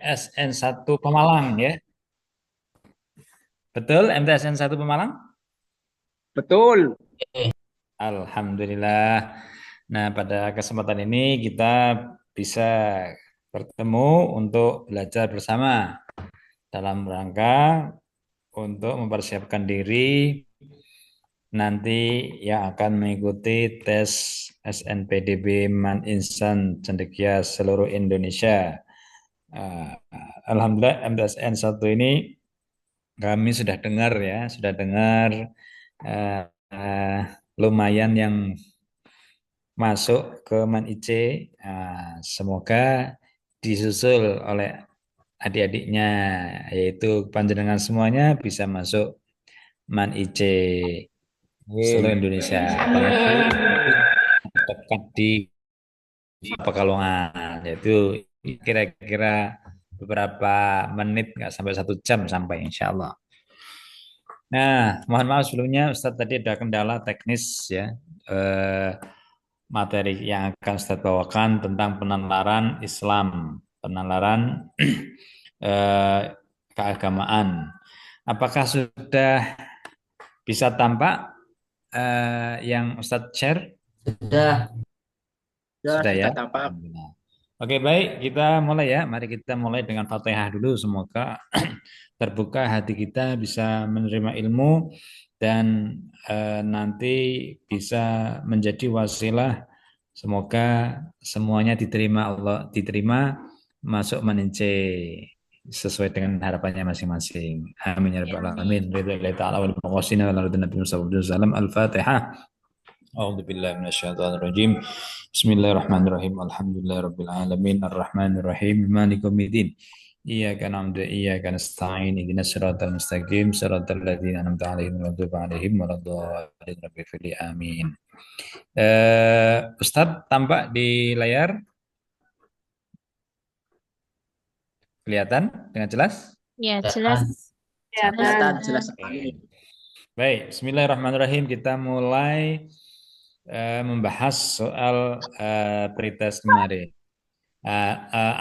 SN1 Pemalang ya. Betul, MTSN 1 Pemalang? Betul. Alhamdulillah. Nah, pada kesempatan ini kita bisa bertemu untuk belajar bersama dalam rangka untuk mempersiapkan diri nanti yang akan mengikuti tes SNPDB Man Insan Cendekia seluruh Indonesia. Ah, Alhamdulillah MTSN 1 ini kami sudah dengar ya, sudah dengar eh, eh, lumayan yang masuk ke Man IC. Semoga disusul oleh adik-adiknya, yaitu panjenengan semuanya bisa masuk Man IC seluruh Amin. Indonesia. Apalagi nanti dekat di Pekalongan, yaitu kira-kira beberapa menit, nggak sampai 1 jam sampai insya Allah. Nah, mohon maaf sebelumnya Ustadz tadi ada kendala teknis ya. Eh, Materi yang akan Ustadz bawakan tentang penalaran Islam, penalaran eh, keagamaan. Apakah sudah bisa tampak yang Ustadz share? Sudah. Sudah ya? Sudah tampak. Alhamdulillah. Oke, baik. Kita mulai ya. Mari kita mulai dengan Fatihah dulu. Semoga terbuka hati kita bisa menerima ilmu dan nanti bisa menjadi wasilah. Semoga semuanya diterima Allah, diterima masuk menince sesuai dengan harapannya masing-masing. Amin ya rabbal alamin. Ridho ta'ala wal maqasin wa la Nabi sallallahu Al-Fatihah. أعوذ بالله من الشيطان الرجيم بسم الله الرحمن الرحيم الحمد لله رب العالمين الرحمن الرحيم مالك يوم الدين إياك نعبد وإياك نستعين اهدنا الصراط المستقيم صراط الذين أنعمت عليهم غير المغضوب عليهم ولا الضالين رب اغفر لي آمين. Ustadz tampak di layar kelihatan dengan jelas? Ya, jelas. Kelihatan. Jelas. Kelihatan jelas Oke. sekali. Baik, Bismillahirrahmanirrahim. Kita mulai membahas soal pretest kemarin.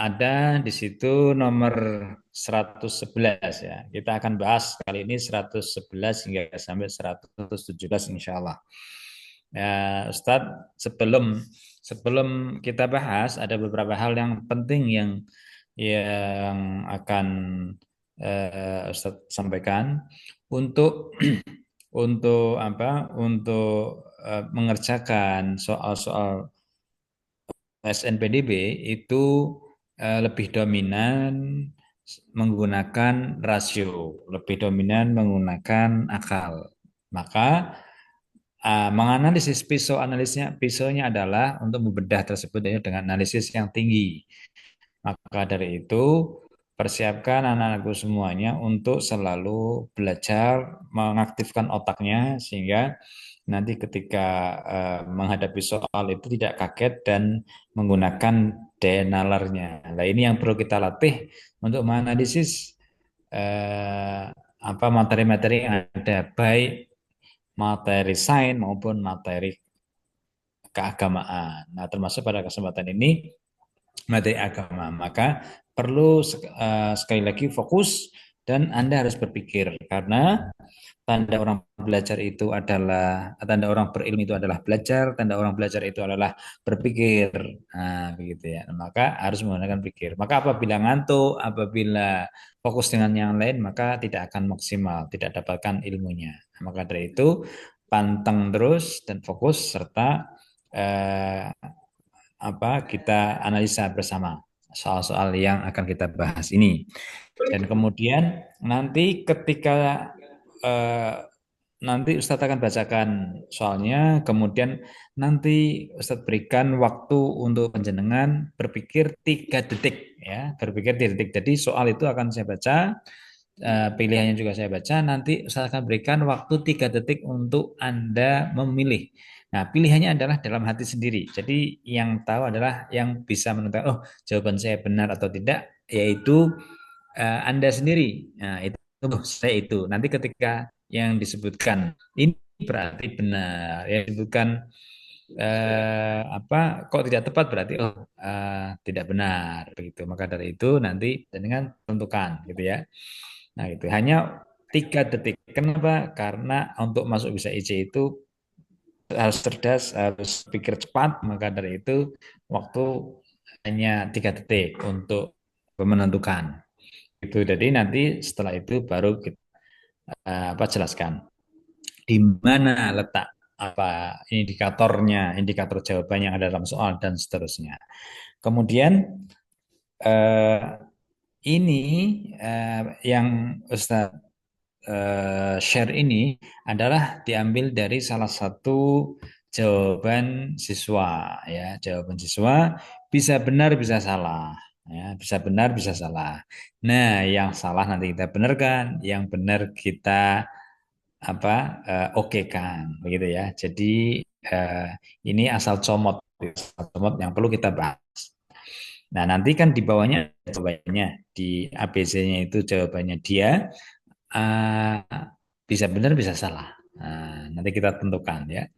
Ada di situ nomor 111 ya. Kita akan bahas kali ini 111 hingga sampai 117 insya Allah. Ya, Ustadz, sebelum sebelum kita bahas ada beberapa hal yang penting yang akan Ustadz sampaikan untuk untuk apa? Untuk mengerjakan soal-soal SNPDB itu lebih dominan menggunakan rasio, lebih dominan menggunakan akal. Maka menganalisis pisaunya adalah untuk membedah tersebut ya, dengan analisis yang tinggi. Maka dari itu persiapkan anak-anakku semuanya untuk selalu belajar mengaktifkan otaknya sehingga nanti ketika menghadapi soal itu tidak kaget dan menggunakan daya nalarnya. Nah, ini yang perlu kita latih untuk menganalisis eh, apa materi-materi yang ada, baik materi sains maupun materi keagamaan. Nah, termasuk pada kesempatan ini materi agama. Maka perlu sekali lagi fokus dan Anda harus berpikir karena tanda orang belajar itu adalah tanda orang berilmu itu adalah belajar, tanda orang belajar itu adalah berpikir. Nah, begitu ya. Maka harus menggunakan pikir. Maka apabila ngantuk, apabila fokus dengan yang lain, maka tidak akan maksimal, tidak dapatkan ilmunya. Maka dari itu pantang terus dan fokus serta eh, kita analisa bersama soal-soal yang akan kita bahas ini. Dan kemudian nanti ketika eh, nanti Ustadz akan bacakan soalnya, kemudian nanti Ustadz berikan waktu untuk penjenengan berpikir 3 detik ya, berpikir 3 detik. Jadi soal itu akan saya baca, pilihannya juga saya baca, nanti Ustadz akan berikan waktu 3 detik untuk Anda memilih. Nah, pilihannya adalah dalam hati sendiri. Jadi yang tahu adalah yang bisa menentukan, oh jawaban saya benar atau tidak, yaitu Anda sendiri. Nah, itu saya itu. Nanti ketika yang disebutkan ini berarti benar, yang disebutkan kok tidak tepat berarti tidak benar begitu. Maka dari itu nanti dengan tentukan gitu ya. Nah, itu hanya 3 detik. Kenapa? Karena untuk masuk bisa IC itu harus cerdas, harus pikir cepat. Maka dari itu waktu hanya 3 detik untuk menentukan. Itu jadi nanti setelah itu baru kita jelaskan di mana letak indikatornya, indikator jawabannya yang ada dalam soal dan seterusnya. Kemudian eh, ini yang Ustadz share ini adalah diambil dari salah satu jawaban siswa ya, jawaban siswa bisa benar bisa salah ya, bisa benar bisa salah. Nah, yang salah nanti kita benarkan, yang benar kita oke kan begitu ya. Jadi eh, ini asal comot yang perlu kita bahas. Nah, nanti kan di bawahnya jawabannya di ABC-nya itu jawabannya dia eh, bisa benar bisa salah. Nah, nanti kita tentukan ya.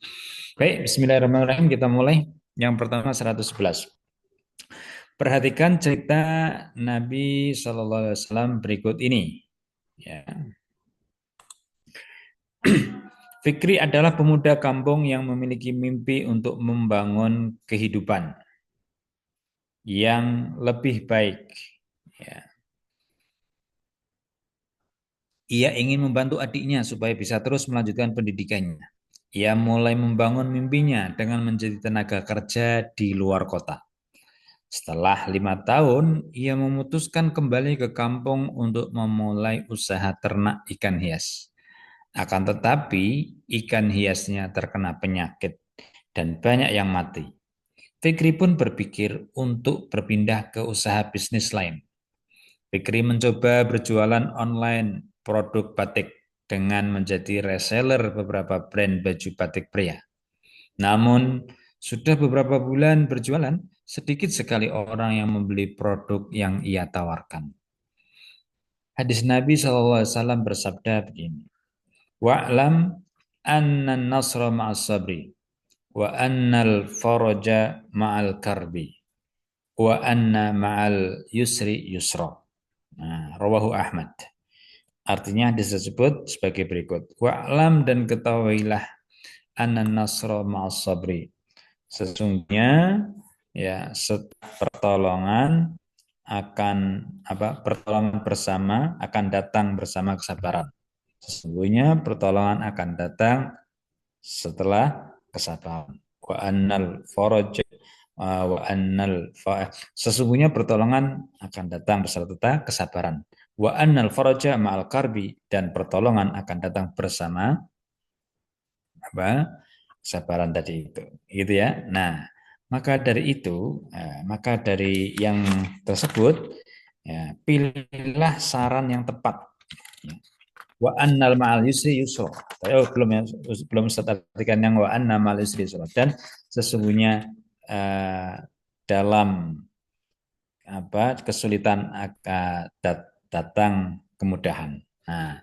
Baik, bismillahirrahmanirrahim, kita mulai. Yang pertama 111. Perhatikan cerita Nabi Shallallahu Alaihi Wasallam berikut ini. Ya. Fikri adalah pemuda kampung yang memiliki mimpi untuk membangun kehidupan yang lebih baik. Ya. Ia ingin membantu adiknya supaya bisa terus melanjutkan pendidikannya. Ia mulai membangun mimpinya dengan menjadi tenaga kerja di luar kota. Setelah 5 tahun, ia memutuskan kembali ke kampung untuk memulai usaha ternak ikan hias. Akan tetapi, ikan hiasnya terkena penyakit dan banyak yang mati. Fikri pun berpikir untuk berpindah ke usaha bisnis lain. Fikri mencoba berjualan online produk batik dengan menjadi reseller beberapa brand baju batik pria. Namun, sudah beberapa bulan berjualan, sedikit sekali orang yang membeli produk yang ia tawarkan. Hadis Nabi SAW bersabda begini, Wa'lam anna nasra ma'as sabri, wa annal faraja ma'al karbi, wa anna ma'al yusri yusra. Nah, rawahu Ahmad. Artinya hadis tersebut sebagai berikut. Wa'lam dan ketahuilah anna nasra ma'as sabri. Sesungguhnya ya pertolongan akan pertolongan bersama akan datang bersama kesabaran. Sesungguhnya pertolongan akan datang setelah kesabaran. Wa annal faraj wa annal sesungguhnya pertolongan akan datang beserta kesabaran. Wa annal faraja ma'al karbi dan pertolongan akan datang bersama kesabaran tadi itu. Gitu ya. Nah, maka dari yang tersebut ya, pilihlah saran yang tepat. Ya. Wa annal ma'al yusri yusra. Belum ya, belum saya artikan yang wa anna ma'al yusri yusra. Dan sesungguhnya dalam kesulitan akan datang kemudahan. Nah,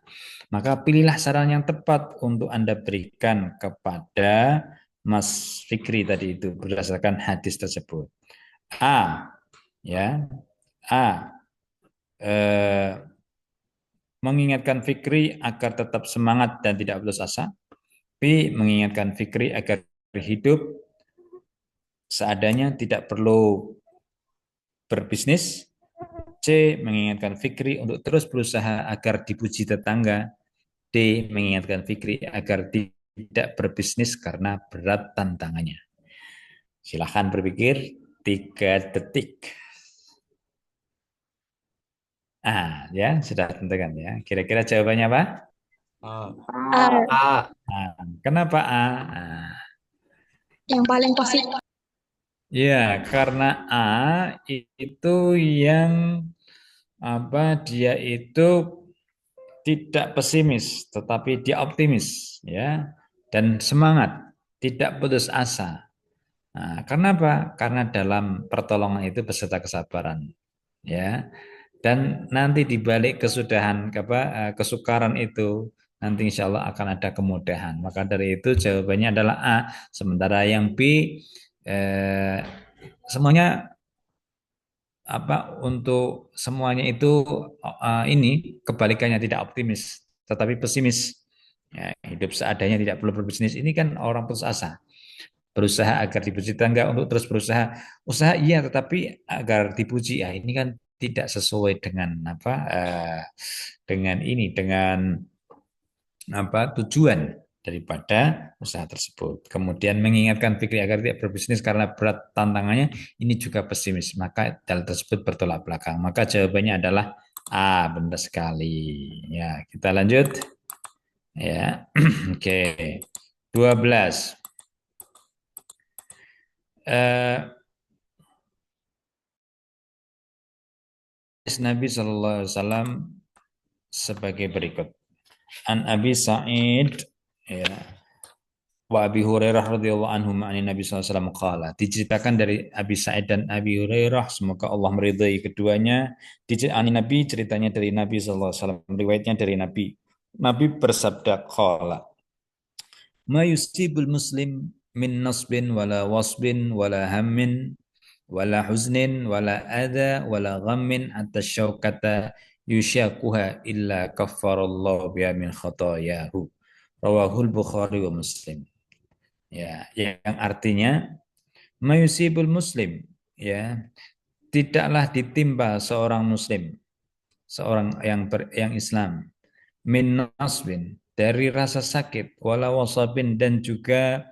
maka pilihlah saran yang tepat untuk Anda berikan kepada Mas Fikri tadi itu berdasarkan hadis tersebut. A, ya, A, mengingatkan Fikri agar tetap semangat dan tidak putus asa. B, mengingatkan Fikri agar hidup seadanya, tidak perlu berbisnis. C, mengingatkan Fikri untuk terus berusaha agar dipuji tetangga. D, mengingatkan Fikri agar tidak berbisnis karena berat tantangannya. Silahkan berpikir 3 detik. Ya, sudah tentukan ya. Kira-kira jawabannya apa? A. A. Kenapa A? Yang paling positif. Ya, karena A itu yang dia itu tidak pesimis, tetapi dia optimis, ya, dan semangat, tidak putus asa. Nah, kenapa? Karena dalam pertolongan itu beserta kesabaran, ya. Dan nanti di balik kesudahan kesukaran itu nanti insya Allah akan ada kemudahan. Maka dari itu jawabannya adalah A. Sementara yang B eh, semuanya untuk semuanya itu ini kebalikannya, tidak optimis tetapi pesimis. Ya, hidup seadanya, tidak perlu berbisnis. Ini kan orang putus asa, berusaha agar dipuji tetangga untuk terus berusaha. Usaha iya, tetapi agar dipuji ya ini kan tidak sesuai dengan dengan ini, dengan tujuan daripada usaha tersebut. Kemudian mengingatkan Fikri agar tidak berbisnis karena berat tantangannya, ini juga pesimis. Maka hal tersebut bertolak belakang. Maka jawabannya adalah A, benar sekali. Ya, kita lanjut. Ya. Oke. 12. Nabi Shallallahu Alaihi Wasallam sebagai berikut. An Abi Sa'id, ya, wa Abi Hurairah radhiyallahu anhu ma'ani Nabi SAW qala. Diceritakan dari Abi Sa'id dan Abi Hurairah, semoga Allah meridai keduanya. Diceritakan Nabi, ceritanya dari Nabi SAW, riwayatnya dari Nabi. Nabi bersabda qala, ma yusibul muslim min nasbin wala wasbin wala hammin wala huznin wala adha wala ghammin hatta syaukata yusyakuha illa kaffarallahu biha min khatayahu. Rawahul Bukhari wa Muslim. Ya, yang artinya mayusibul muslim, ya, tidaklah ditimpa seorang muslim, seorang yang Islam, min nasbin, dari rasa sakit, wala wasabin, dan juga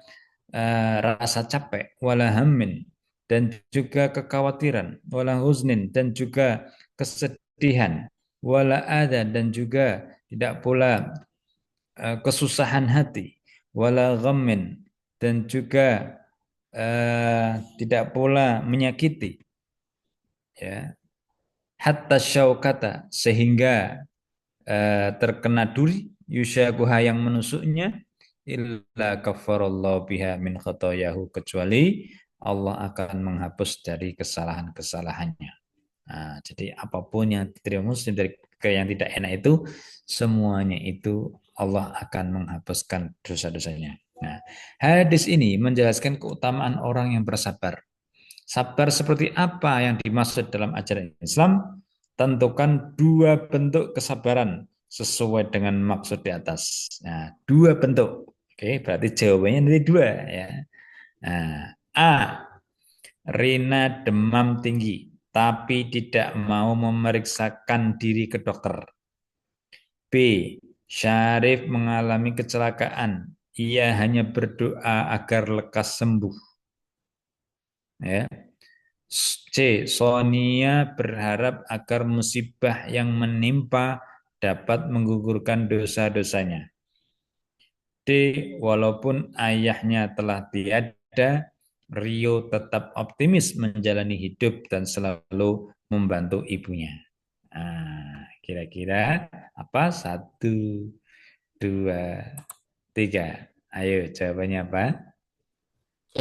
rasa capek, wala hammin, dan juga kekhawatiran, wala huznin, dan juga kesedihan, wala ada, dan juga tidak pula kesusahan hati, wala ghammin, dan juga tidak pula menyakiti, ya, hatta syaukata, sehingga terkena duri, yusyakuha, yang menusuknya, illa kafarallahu biha min khotoyahu, kecuali Allah akan menghapus dari kesalahan-kesalahannya. Nah, jadi apapun yang diterima muslim dari yang tidak enak itu, semuanya itu Allah akan menghapuskan dosa-dosanya. Nah, hadis ini menjelaskan keutamaan orang yang bersabar. Sabar seperti apa yang dimaksud dalam ajaran Islam? Tentukan dua bentuk kesabaran sesuai dengan maksud di atas. Nah, dua bentuk. Oke, berarti jawabannya dari dua, ya. Nah, A. Rina demam tinggi, tapi tidak mau memeriksakan diri ke dokter. B. Syarif mengalami kecelakaan. Ia hanya berdoa agar lekas sembuh. Ya. C. Sonia berharap agar musibah yang menimpa dapat menggugurkan dosa-dosanya. D. Walaupun ayahnya telah tiada, Rio tetap optimis menjalani hidup dan selalu membantu ibunya. Nah, kira-kira apa? Satu, dua, tiga. Ayo, jawabannya apa? C.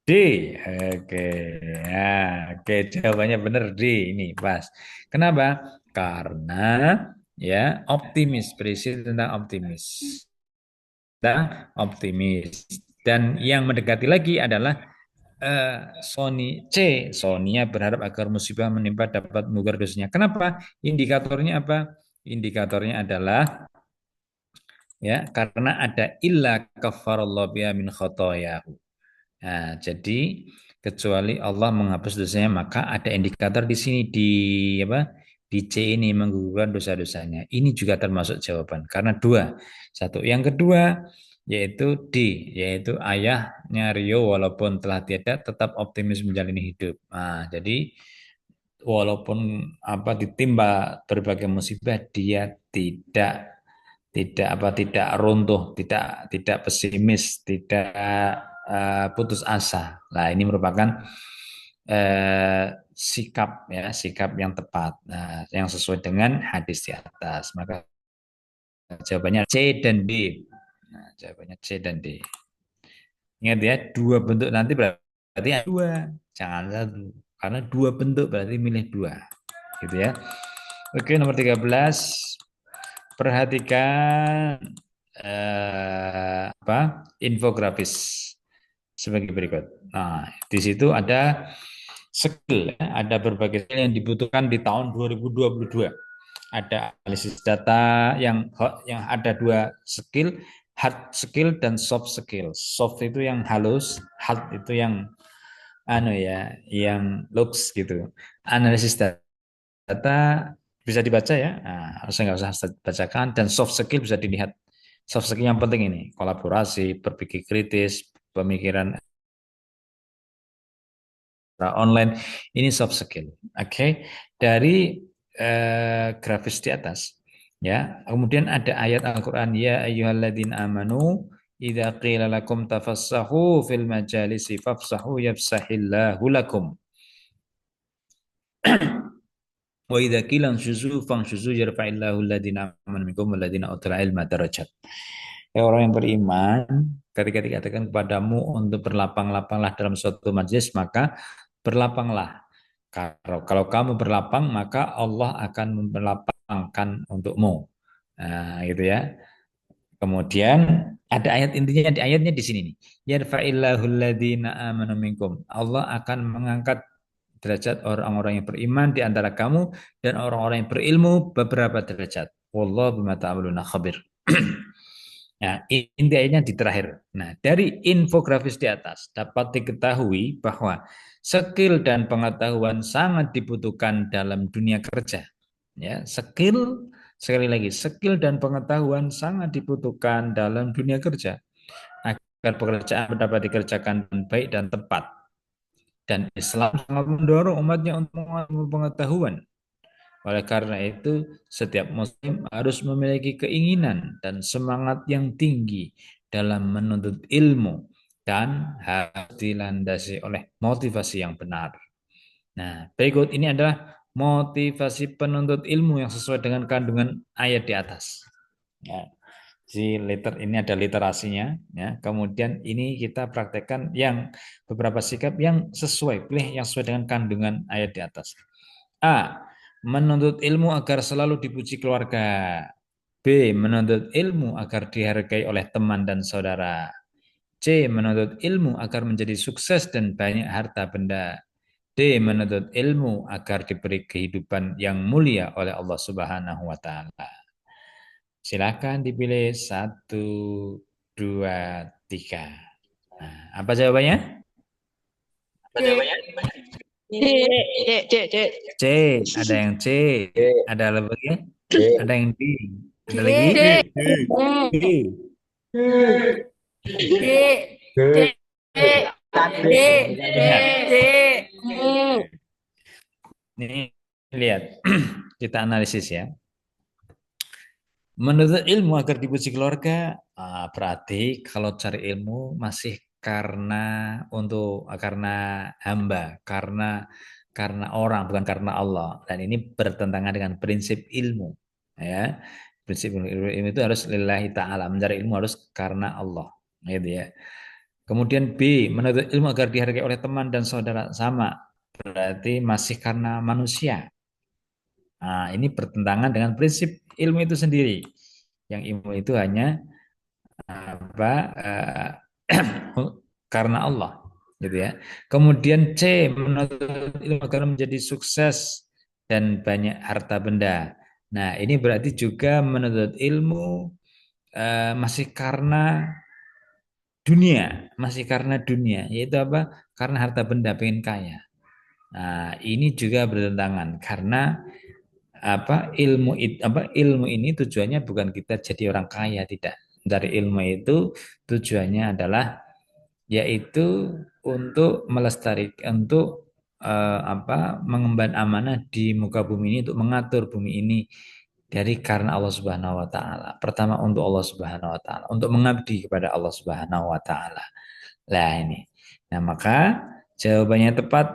D. Oke, ya, oke, jawabannya benar D. Ini pas. Kenapa? Karena ya optimis, berisi tentang optimis. Tentang optimis. Dan yang mendekati lagi adalah Sony C. Sonia berharap agar musibah menimpa dapat mengubah dosanya. Kenapa? Indikatornya apa? Indikatornya adalah ya karena ada illa kafarallahu biha min khotoyahu. Nah, jadi kecuali Allah menghapus dosanya, maka ada indikator di sini di apa? Di C ini menggugurkan dosa-dosanya. Ini juga termasuk jawaban karena dua. Satu. Yang kedua yaitu D, yaitu ayahnya Rio walaupun telah tiada tetap optimis menjalani hidup. Nah, jadi walaupun ditimpa berbagai musibah, dia tidak runtuh, tidak pesimis, tidak putus asa. Nah, ini merupakan sikap, ya, sikap yang tepat, yang sesuai dengan hadis di atas. Maka jawabannya C dan D. Nah, jawabannya C dan D. Ingat ya, dua bentuk nanti berarti dua, jangan satu. Karena dua bentuk berarti milih dua. Gitu ya. Oke, nomor 13. perhatikan infografis sebagai berikut. Nah, di situ ada skill, ya, ada berbagai skill yang dibutuhkan di tahun 2022. Ada analisis data yang ada dua skill, hard skill dan soft skill. Soft itu yang halus, hard itu yang yang looks gitu. Analisis data bisa dibaca ya, nah, saya nggak usah bacakan. Dan soft skill bisa dilihat. Soft skill yang penting ini, kolaborasi, berpikir kritis, pemikiran online, ini soft skill. Oke, dari grafis di atas, ya. Kemudian ada ayat Al-Qur'an, ya ayyuhalladzina amanu idza qila lakum tafassahu fil majalisi fafsahu yafsahillahu lakum. Wa idza qila anshuzu fanshuzu yarfa'illahu alladzina amanu minkum walladzina utul ilma darajat. Ya orang yang beriman, ketika dikatakan kepadamu untuk berlapang-lapanglah dalam suatu majlis, maka berlapanglah. Kalau kamu berlapang, maka Allah akan berlapangkan untukmu. Nah, gitu ya. Kemudian ada ayat, intinya di ayatnya di sini nih. Yarfa'illahu alladzina amanu minkum. Allah akan mengangkat derajat orang-orang yang beriman di antara kamu dan orang-orang yang berilmu beberapa derajat. Wallahu bima ta'maluna khabir. Nah, intinya di terakhir. Nah, dari infografis di atas dapat diketahui bahwa skill dan pengetahuan sangat dibutuhkan dalam dunia kerja. Ya, skill, sekali lagi, skill dan pengetahuan sangat dibutuhkan dalam dunia kerja agar pekerjaan dapat dikerjakan dengan baik dan tepat. Dan Islam sangat mendorong umatnya untuk mengambil pengetahuan. Oleh karena itu, setiap muslim harus memiliki keinginan dan semangat yang tinggi dalam menuntut ilmu dan harus dilandasi oleh motivasi yang benar. Nah, berikut ini adalah motivasi penuntut ilmu yang sesuai dengan kandungan ayat di atas. Ya, ini ada literasinya, ya. Kemudian ini kita praktekkan yang beberapa sikap yang sesuai, pilih yang sesuai dengan kandungan ayat di atas. A. Menuntut ilmu agar selalu dipuji keluarga. B. Menuntut ilmu agar dihargai oleh teman dan saudara. C. Menuntut ilmu agar menjadi sukses dan banyak harta benda. D. Menuntut ilmu agar diberi kehidupan yang mulia oleh Allah Subhanahu wa Ta'ala. Silakan dipilih 1, 2, 3. Nah, apa jawabannya? C. Ada yang C. Ada lagi? Ada yang D. Ada lagi? D. Ingat. Ini lihat. Kita analisis ya. Menuntut ilmu agar dipuji keluarga, berarti kalau cari ilmu masih karena hamba, karena orang, bukan karena Allah. Dan ini bertentangan dengan prinsip ilmu, ya. Prinsip ilmu itu harus lillahi ta'ala, mencari ilmu harus karena Allah, gitu ya. Kemudian B, menuntut ilmu agar dihargai oleh teman dan saudara, sama, berarti masih karena manusia. Nah, ini bertentangan dengan prinsip ilmu itu sendiri. Yang ilmu itu hanya apa karena Allah, gitu ya. Kemudian C, menuntut ilmu agar menjadi sukses dan banyak harta benda. Nah, ini berarti juga menuntut ilmu masih karena dunia, yaitu apa? Karena harta benda, pengen kaya. Nah, ini juga bertentangan karena ilmu ini tujuannya bukan kita jadi orang kaya, tidak. Dari ilmu itu tujuannya adalah yaitu untuk melestarikan, untuk mengemban amanah di muka bumi ini, untuk mengatur bumi ini dari karena Allah Subhanahu wa taala. Pertama untuk Allah Subhanahu wa taala, untuk mengabdi kepada Allah Subhanahu wa taala. Lah ini. Nah, maka jawabannya tepat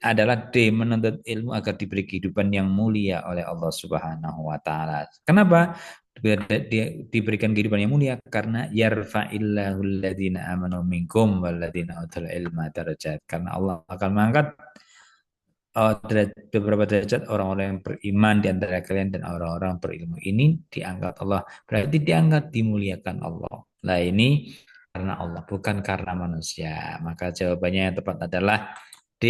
adalah D, menuntut ilmu agar diberi kehidupan yang mulia oleh Allah Subhanahu wa taala. Kenapa? Dia diberikan kehidupan yang mulia karena yarfa'illahu alladziina amanu minkum walladzina utul ilma darajat. Karena Allah akan mengangkat beberapa derajat orang-orang yang beriman di antara kalian dan orang-orang berilmu ini diangkat Allah. Berarti diangkat dimuliakan Allah. Nah ini karena Allah, bukan karena manusia. Maka jawabannya yang tepat adalah D.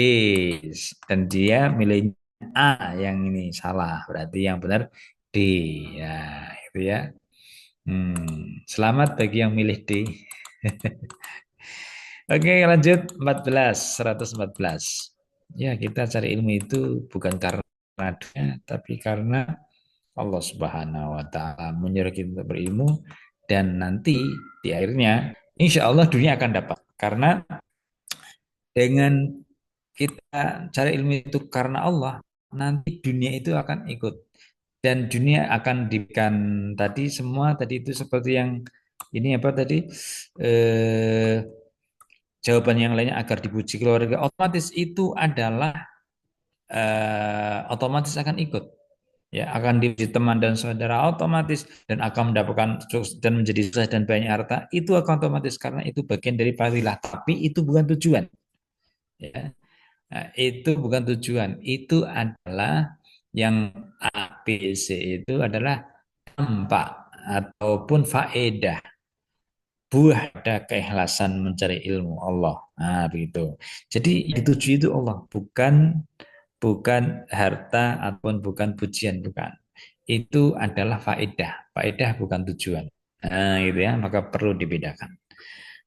Dan dia milih A yang ini salah. Berarti yang benar D. Ya, itu ya. Selamat bagi yang milih D. Oke, lanjut 14, 114. Ya, kita cari ilmu itu bukan karena dunia, tapi karena Allah Subhanahu wa taala menyuruh kita untuk berilmu dan nanti di akhirnya insya Allah dunia akan dapat. Karena dengan kita cari ilmu itu karena Allah, nanti dunia itu akan ikut dan dunia akan diberikan tadi semua tadi itu seperti yang ini apa tadi eh, jawaban yang lainnya agar dipuji keluarga otomatis itu adalah otomatis akan ikut ya akan dipuji teman dan saudara otomatis dan akan mendapatkan sukses dan menjadi sukses dan banyak harta itu akan otomatis karena itu bagian dari fadilah tapi itu bukan tujuan ya. Nah, itu bukan tujuan itu adalah yang A B C itu adalah dampak ataupun faedah buah ada keikhlasan mencari ilmu Allah. Nah, begitu. Jadi yang dituju itu Allah, bukan bukan harta ataupun bukan pujian, bukan. Itu adalah faedah. Faedah bukan tujuan. Nah, gitu ya, maka perlu dibedakan.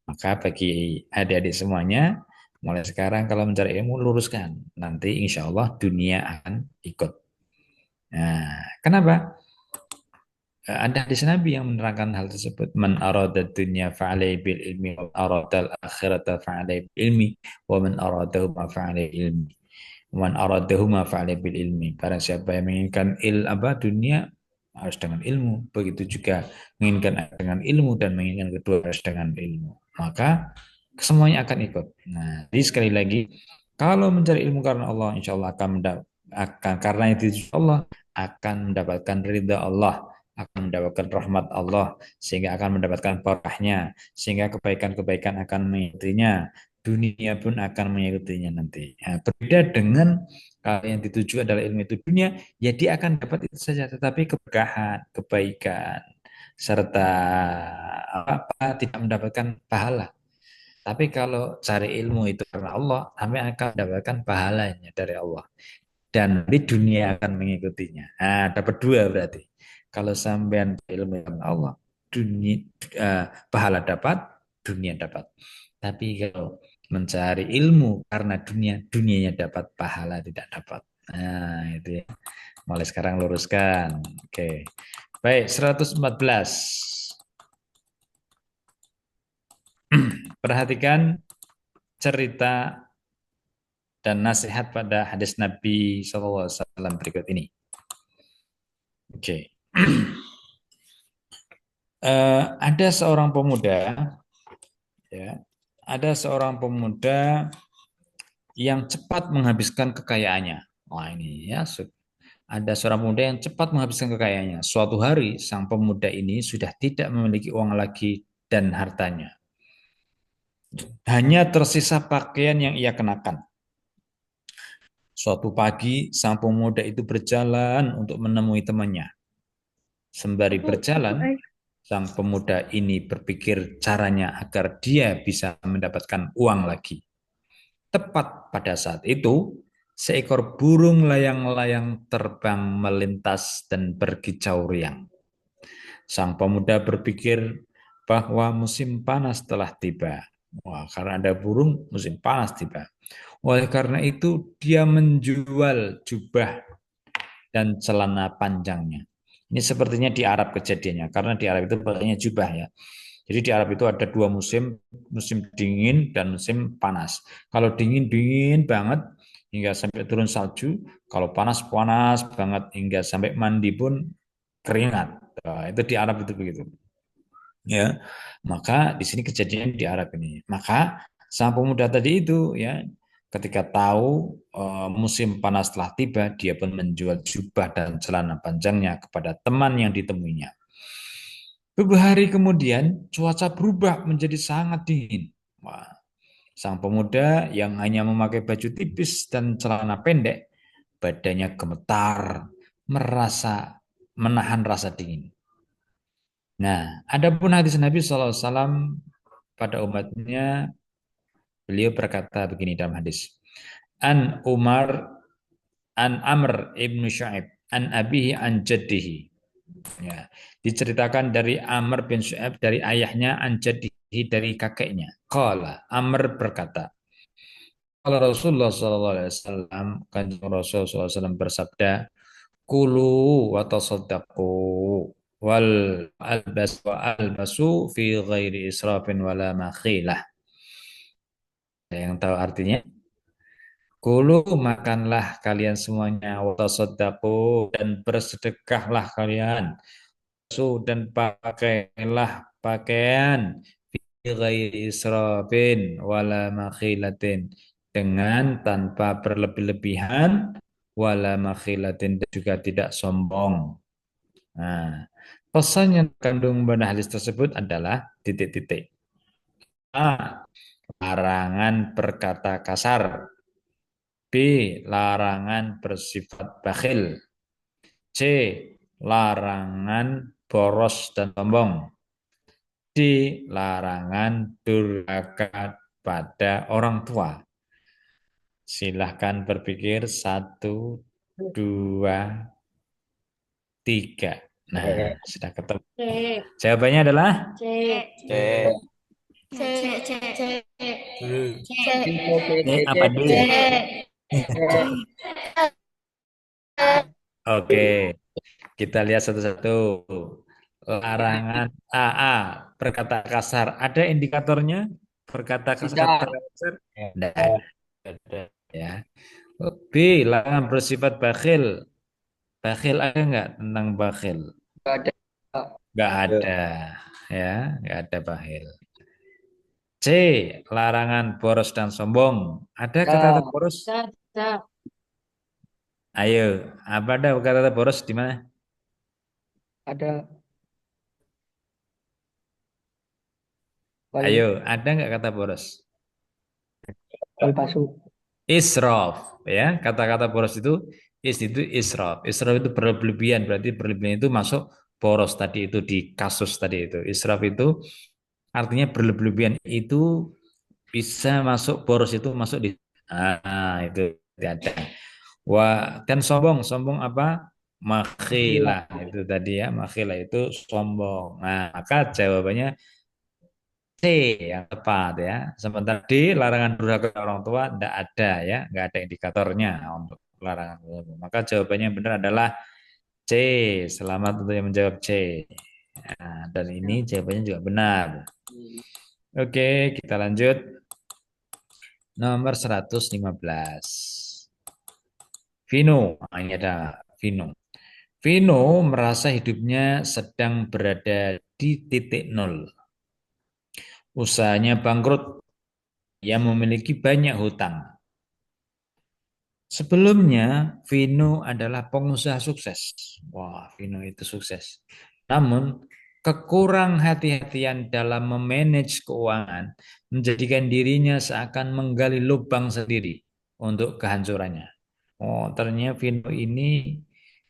Maka bagi adik-adik semuanya, mulai sekarang kalau mencari ilmu luruskan. Nanti insya Allah dunia akan ikut. Nah, kenapa? Ada hadis Nabi yang menerangkan hal tersebut. Man arada dunya fa'alai bil ilmi wa arada al-akhirata fa'alai bil ilmi wa man aradahuma fa'alai ilmi. Man aradahuma fa'alai bil ilmi. Barang siapa yang menginginkan apa dunia harus dengan ilmu. Begitu juga menginginkan dengan ilmu dan menginginkan kedua harus dengan ilmu. Maka semuanya akan ikut. Nah, jadi sekali lagi kalau mencari ilmu karena Allah, insya Allah akan karena itu Allah akan mendapatkan ridha Allah akan mendapatkan rahmat Allah sehingga akan mendapatkan berkahnya sehingga kebaikan-kebaikan akan mengikutinya dunia pun akan mengikutinya nanti. Nah, berbeda dengan kalau yang dituju adalah ilmu itu dunia ya dia akan dapat itu saja tetapi keberkahan kebaikan serta apa tidak mendapatkan pahala. Tapi kalau cari ilmu itu karena Allah, kami akan mendapatkan pahalanya dari Allah dan di dunia akan mengikutinya. Nah, dapat dua berarti. Kalau sampean ilmu dengan Allah, dunia pahala dapat, dunia dapat. Tapi kalau mencari ilmu karena dunia, dunianya dapat, pahala tidak dapat. Nah, itu ya. Mulai sekarang luruskan. Oke. Baik, 114. Perhatikan cerita dan nasihat pada hadis Nabi SAW berikut ini. Oke. Ada seorang pemuda, ya, ada seorang pemuda yang cepat menghabiskan kekayaannya. Wah ini ya, ada seorang pemuda yang cepat menghabiskan kekayaannya. Suatu hari sang pemuda ini sudah tidak memiliki uang lagi dan hartanya. Hanya tersisa pakaian yang ia kenakan. Suatu pagi sang pemuda itu berjalan untuk menemui temannya. Sembari berjalan, sang pemuda ini berpikir caranya agar dia bisa mendapatkan uang lagi. Tepat pada saat itu, seekor burung layang-layang terbang melintas dan berkicau riang. Sang pemuda berpikir bahwa musim panas telah tiba. Wah, karena ada burung, musim panas tiba. Oleh karena itu, dia menjual jubah dan celana panjangnya. Ini sepertinya di Arab kejadiannya, karena di Arab itu pakainya jubah ya. Jadi di Arab itu ada dua musim, musim dingin dan musim panas. Kalau dingin dingin banget hingga sampai turun salju, kalau panas panas banget hingga sampai mandi pun keringat. Nah, itu di Arab itu begitu. Ya, maka di sini kejadian di Arab ini. Maka sang pemuda tadi itu ya ketika tahu musim panas telah tiba, dia pun menjual jubah dan celana panjangnya kepada teman yang ditemuinya. Beberapa hari kemudian, cuaca berubah menjadi sangat dingin. Wah, sang pemuda yang hanya memakai baju tipis dan celana pendek badannya gemetar, menahan rasa dingin. Nah, adapun hadis Nabi SAW pada umatnya, beliau berkata begini dalam hadis. An Umar, an Amr ibnu Shu'aib, an abihi an jaddihi. Ya, diceritakan dari Amr bin Shu'aib dari ayahnya, an jaddihi dari kakeknya. Qala, Amr berkata, kalau Rasulullah SAW, kanjeng Rasul SAW bersabda, kulu wa tasaddaqu wal albasu fi ghairi israfin wala makhilah. Yang tahu artinya? Kulu makanlah kalian semuanya, wa tasaddaqu dan bersedekahlah kalian, dan pakailah pakaian fi ghairi israfin wala makhilatin, dengan tanpa berlebih-lebihan, wala makhilatin, dan juga tidak sombong. Nah, pesan yang kandung pada hadis tersebut adalah titik-titik. A. Larangan berkata kasar. B. Larangan bersifat bakhil. C. Larangan boros dan sombong. D. Larangan durhaka pada orang tua. Silahkan berpikir. 1, 2, 3. Nah, sudah ketemu. C. Jawabannya adalah C. C. C. C. C. ini apa D? Oke, kita lihat satu-satu. Larangan AA, berkata kasar. Ada indikatornya? Berkata kasar. Tidak ada. Ya. B. Larangan bersifat bakhil. Bakhil ada nggak tentang bakhil? Ada. Nggak ada. Ya, nggak ada bakhil. C. Larangan boros dan sombong. Ada kata-kata boros? Ada. Ayo, apa ada kata-kata boros di mana? Ada. Ayo, ada nggak kata boros? Palsu. Israf, ya. Kata-kata boros itu israf. Israf itu berlebihan, berarti berlebihan itu masuk boros tadi itu di kasus tadi itu. Israf itu artinya berlebihan, itu bisa masuk boros, itu masuk di itu ada. Wah, dan sombong, sombong apa? Makhilah itu tadi ya, makhilah itu sombong. Nah, maka jawabannya C yang tepat ya. Sementara D, larangan durhaka orang tua, tidak ada ya, nggak ada indikatornya untuk larangan durhaka. Maka jawabannya yang benar adalah C. Selamat untuk yang menjawab C. Nah, dan ini jawabannya juga benar. Oke, kita lanjut. Nomor 115. Vino, ini ada Vino. Vino merasa hidupnya sedang berada di titik nol. Usahanya bangkrut, ia memiliki banyak hutang. Sebelumnya, Vino adalah pengusaha sukses. Wah, Vino itu sukses. Namun, kekurang hati-hatian dalam memanage keuangan menjadikan dirinya seakan menggali lubang sendiri untuk kehancurannya. Oh, ternyata Vino ini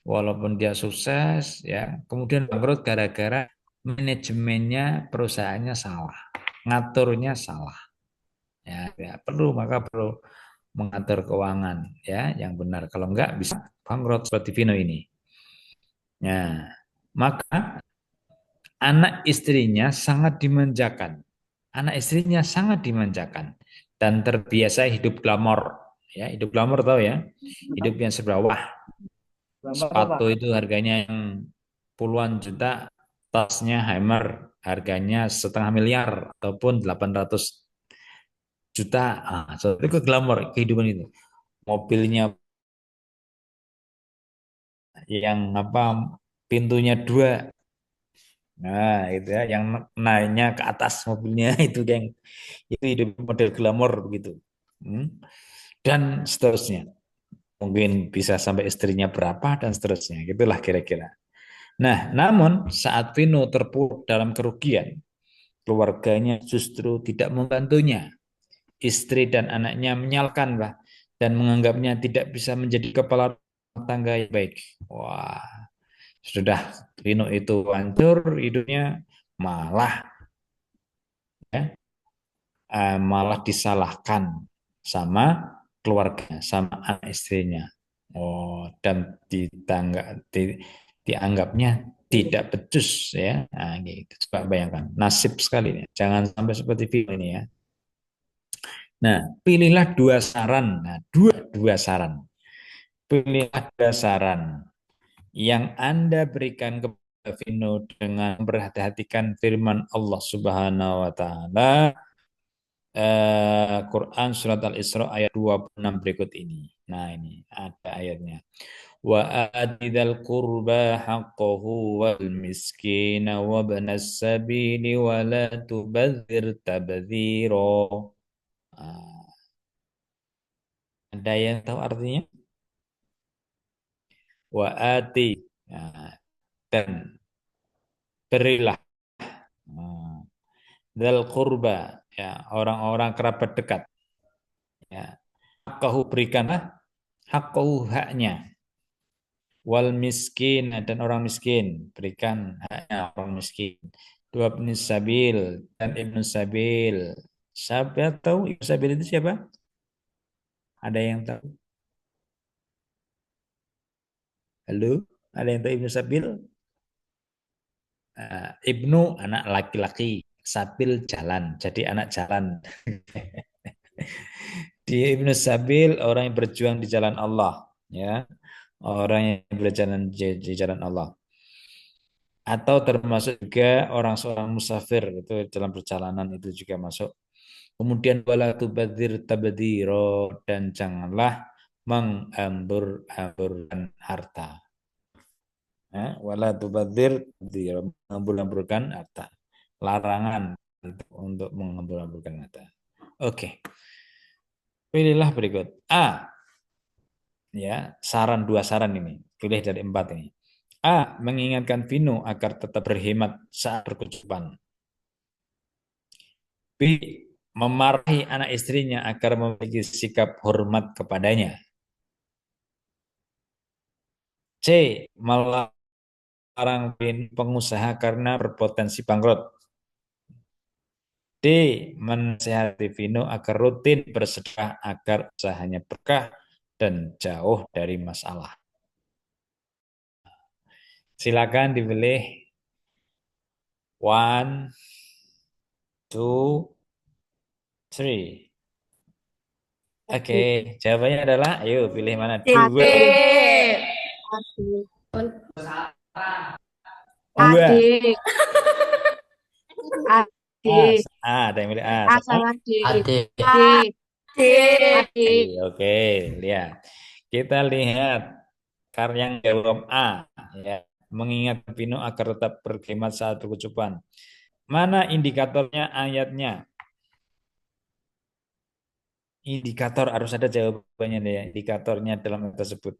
walaupun dia sukses, ya, kemudian bangkrut gara-gara manajemennya perusahaannya salah, ngaturnya salah. Ya, maka perlu mengatur keuangan ya yang benar. Kalau enggak bisa bangkrut seperti Vino ini. Nah, maka anak istrinya sangat dimanjakan. Anak istrinya sangat dimanjakan dan terbiasa hidup glamor. Ya, hidup glamor tahu ya? Hidup yang serba wah. Sepatu itu harganya yang puluhan juta, tasnya Hammer harganya 500 miliar ataupun 800 juta. So, itu glamor kehidupan itu. Mobilnya yang apa, pintunya 2. Nah, itu ya yang naiknya ke atas mobilnya itu hidup model glamor begitu. Hmm. Dan seterusnya. Mungkin bisa sampai istrinya berapa dan seterusnya. Gitulah kira-kira. Nah, namun saat Vino terpuruk dalam kerugian, keluarganya justru tidak membantunya. Istri dan anaknya menyalahkan, Pak. dan menganggapnya tidak bisa menjadi kepala rumah tangga yang baik. Wah, sudah Vino itu hancur hidupnya, malah ya, malah disalahkan sama keluarga, sama anak istrinya. Oh, dan dianggapnya tidak becus ya. Nah, gitu. Coba bayangkan, nasib sekali nih. Jangan sampai seperti film ini ya. Nah, pilihlah dua saran. Nah, dua saran. Pilihlah dua saran yang Anda berikan kepada Vino dengan memperhatikan firman Allah Subhanahu wa taala, Quran surat Al-Isra ayat 26 berikut ini. Nah, ini ada ayatnya. Wa atidal qurba haqqahu wal miskina wa banas sabili wa la tubadzir tabdzira. Ah, ada yang tahu artinya? Wa ati. Nah, dan berilah, dzal qurba, ya, orang-orang kerabat dekat, ya. Haqqahu, berikanlah haqqahu, haknya, wal miskin, dan orang miskin berikan haknya orang miskin, dua ibnu sabil dan ibnu sabil. Siapa tahu ibnu sabil itu siapa? Ada yang tahu? Halo, ada yang tahu ibnu sabil? Ibnu anak laki-laki, sabil jalan, jadi anak jalan. Dia ibnu sabil orang yang berjuang di jalan Allah, ya, orang yang berjalan di jalan Allah. Atau termasuk juga orang seorang musafir, itu dalam perjalanan itu juga masuk. Kemudian wala tubadzir tabdziro, dan janganlah menghambur-hamburkan harta. Wala tubadzir tabdziro, menghambur-hamburkan harta. Larangan untuk menghambur-hamburkan harta. Oke. Pilihlah berikut. A, ya, dua saran ini. Pilih dari 4 ini. A, mengingatkan Vino agar tetap berhemat saat berkecukupan. B, memarahi anak istrinya agar memiliki sikap hormat kepadanya. C, melarang pengusaha karena berpotensi bangkrut. D, menasihati Vino agar rutin bersedekah agar usahanya berkah dan jauh dari masalah. Silakan dipilih. 1, 2, 3. Oke, jawabannya adalah, ayo pilih mana? 2. Adik. Adik. Ada yang pilih A. Salah adik. Adik. Adik. Adik. Oke, lihat. Kita lihat karya yang jawab A, ya. Mengingat Vino agar tetap berkhidmat saat berkecukupan. Mana indikatornya ayatnya? Indikator harus ada jawabannya ya. Indikatornya dalam ayat tersebut.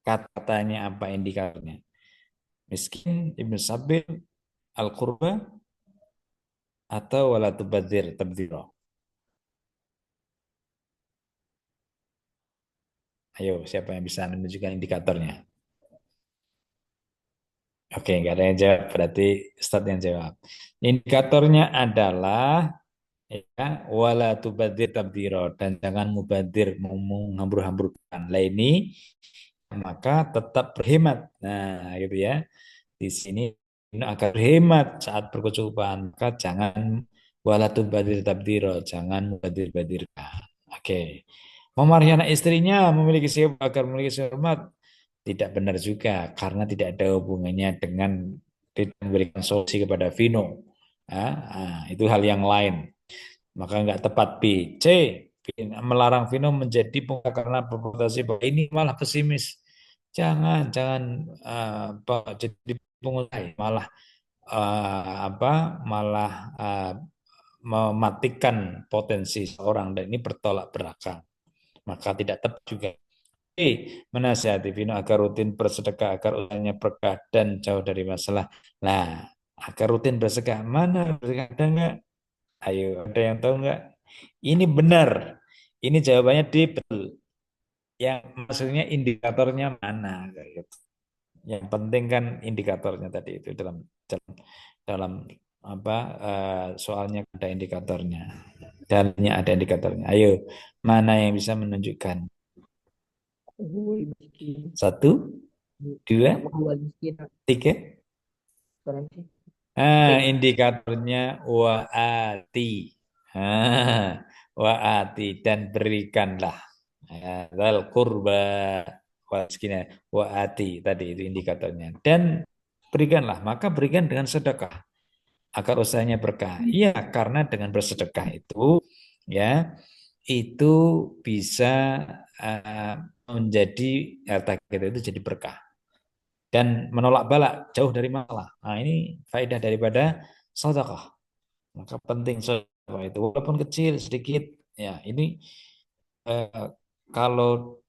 Katanya apa indikatornya? Miskin, ibnu sabil, al-qurba, atau wala tubadzir tabdzira. Ayo, siapa yang bisa menunjukkan indikatornya? Oke, nggak ada yang jawab. Berarti Ustadz yang jawab. Indikatornya adalah, ya, wala tubadzir tabdzira, dan jangan mubadir, menghambur-hamburkan. Lah ini maka tetap berhemat. Nah, gitu ya. Di sini agar hemat saat berkecukupan, maka jangan wala tubadzir tabdzira, jangan mubadir-badirkan. Oke. Memarahi anak istrinya memiliki sikap agar memiliki hormat, tidak benar juga karena tidak ada hubungannya dengan tidak memberikan solusi kepada Vino. Itu hal yang lain. Maka nggak tepat. B. C. Melarang Vino menjadi pengusaha karena berpotensi bahwa ini malah pesimis. Jangan jadi pengusaha, malah malah mematikan potensi seorang, dan ini bertolak belakang. Maka tidak tepat juga. Menasihati Vino agar rutin bersedekah agar usahanya berkah dan jauh dari masalah. Nah, agar rutin bersedekah, mana bersedekah ada enggak? Ayo, ada yang tahu nggak? Ini benar. Ini jawabannya double. Yang maksudnya indikatornya mana? Kayak gitu. Yang penting kan indikatornya tadi itu dalam, dalam apa soalnya ada indikatornya. Dalamnya ada indikatornya. Ayo, mana yang bisa menunjukkan? Miskin. Satu, dua, Awal miskin. tiga. Sekarang sih. Indikatornya waati. Waati dan berikanlah. Dal kurba waskina waati tadi itu indikatornya. Dan berikanlah, maka berikan dengan sedekah agar usahanya berkah. Iya, karena dengan bersedekah itu ya itu bisa uh, menjadi harta kita itu jadi berkah dan menolak balak jauh dari masalah. Nah, ini faedah daripada sedekah. Maka penting sedekah itu walaupun kecil sedikit ya ini eh, kalau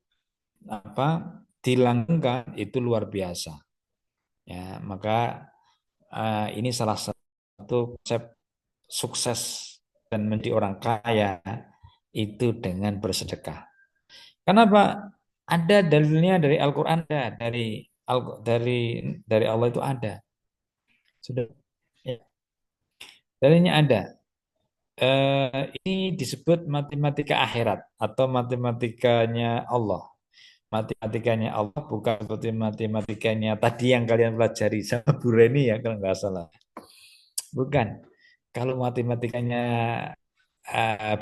apa dilanggengkan itu luar biasa. Ya, maka ini salah satu konsep sukses dan menjadi orang kaya itu dengan bersedekah. Kenapa? Ada dalilnya dari Al-Qur'an ada, dari Allah itu ada. Sudah ya, dalilnya ada. Ini disebut matematika akhirat atau matematikanya Allah. Matematikanya Allah bukan seperti matematikanya tadi yang kalian pelajari sama Bu Reni ya kalau nggak salah. Bukan. Kalau matematikanya